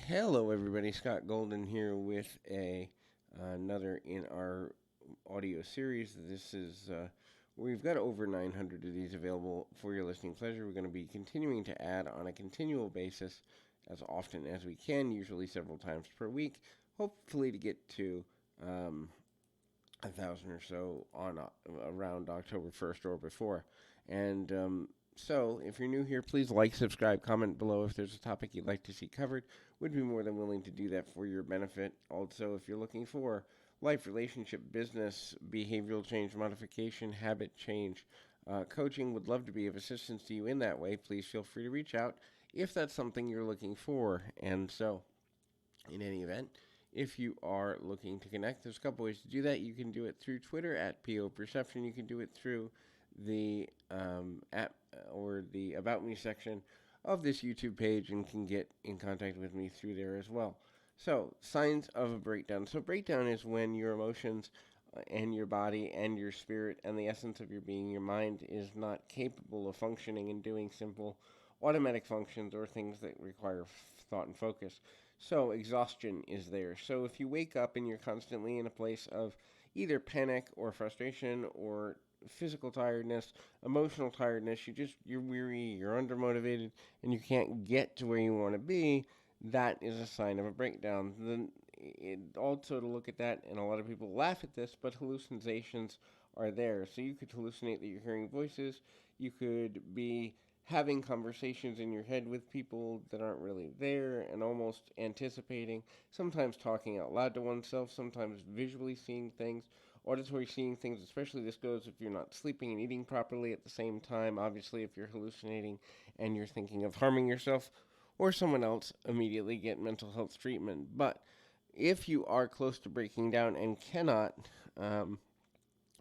Hello, everybody. Scott Golden here with another in our audio series. This is we've got over 900 of these available for your listening pleasure. We're going to be continuing to add on a continual basis as often as we can, usually several times per week. Hopefully, to get to 1,000 or so on around October 1st or before. And if you're new here, please like, subscribe, comment below if there's a topic you'd like to see covered. Would be more than willing to do that for your benefit. Also, if you're looking for life, relationship, business, behavioral change, modification, habit change, coaching, would love to be of assistance to you in that way. Please feel free to reach out if that's something you're looking for. In any event, if you are looking to connect, there's a couple ways to do that. You can do it through Twitter at PO Perception. You can do it through the app or the About Me section of this YouTube page and can get in contact with me through there as well. So, signs of a breakdown. So, breakdown is when your emotions and your body and your spirit and the essence of your being, your mind, is not capable of functioning and doing simple automatic functions or things that require thought and focus. So, exhaustion is there. So, if you wake up and you're constantly in a place of either panic or frustration or physical tiredness, emotional tiredness, you're weary, you're undermotivated, and you can't get to where you want to be, that is a sign of a breakdown. Then also to look at that, and a lot of people laugh at this, but hallucinations are there. So you could hallucinate that you're hearing voices. You could be having conversations in your head with people that aren't really there and almost anticipating, sometimes talking out loud to oneself, sometimes visually seeing things, auditory seeing things. Especially this goes if you're not sleeping and eating properly at the same time. Obviously, if you're hallucinating and you're thinking of harming yourself or someone else, immediately get mental health treatment. But if you are close to breaking down and cannot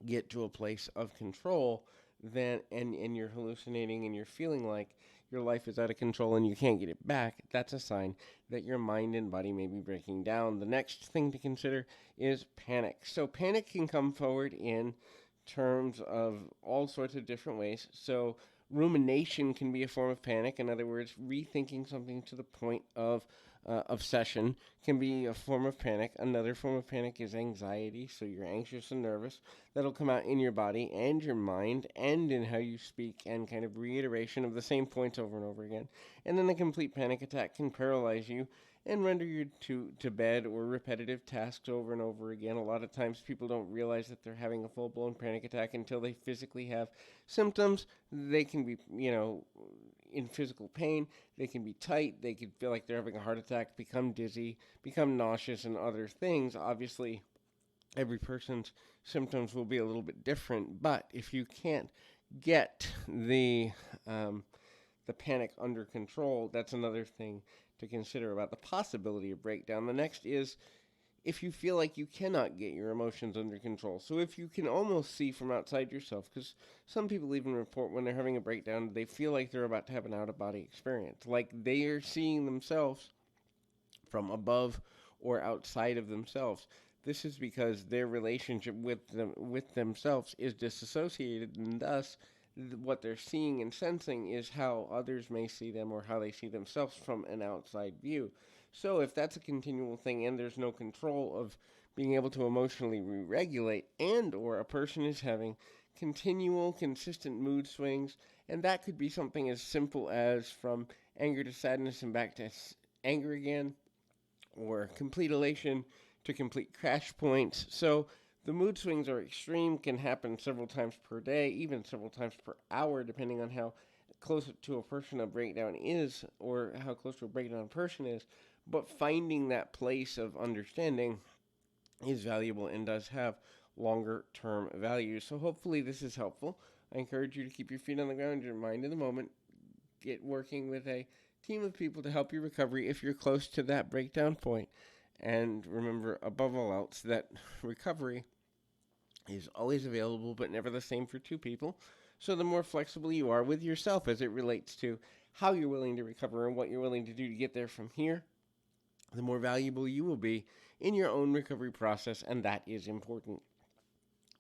get to a place of control, then and you're hallucinating and you're feeling like your life is out of control and you can't get it back, that's a sign that your mind and body may be breaking down. The next thing to consider is panic. So panic can come forward in terms of all sorts of different ways. So rumination can be a form of panic. In other words, rethinking something to the point of obsession can be a form of panic. Another form of panic is anxiety. So you're anxious and nervous. That'll come out in your body and your mind and in how you speak, and kind of reiteration of the same points over and over again. And then a complete panic attack can paralyze you and render you to bed or repetitive tasks over and over again. A lot of times people don't realize that they're having a full-blown panic attack until they physically have symptoms. They can be, in physical pain. They can be tight. They can feel like they're having a heart attack, become dizzy, become nauseous, and other things. Obviously, every person's symptoms will be a little bit different, but if you can't get the panic under control, that's another thing to consider about the possibility of breakdown. The next is if you feel like you cannot get your emotions under control. So if you can almost see from outside yourself, because some people even report when they're having a breakdown, they feel like they're about to have an out-of-body experience, like they are seeing themselves from above or outside of themselves. This is because their relationship with themselves is disassociated, and thus what they're seeing and sensing is how others may see them or how they see themselves from an outside view. So if that's a continual thing and there's no control of being able to emotionally re-regulate, and or a person is having continual consistent mood swings, and that could be something as simple as from anger to sadness and back to anger again, or complete elation to complete crash points. So the mood swings are extreme, can happen several times per day, even several times per hour, depending on how close to a person a breakdown is or how close to a breakdown a person is. But finding that place of understanding is valuable and does have longer term value. So hopefully this is helpful. I encourage you to keep your feet on the ground, your mind in the moment, get working with a team of people to help your recovery if you're close to that breakdown point. And remember, above all else, that recovery is always available, but never the same for two people. So the more flexible you are with yourself as it relates to how you're willing to recover and what you're willing to do to get there from here, the more valuable you will be in your own recovery process, and that is important.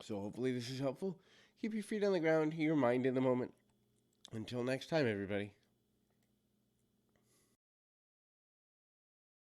So hopefully this is helpful. Keep your feet on the ground, your mind in the moment. Until next time, everybody.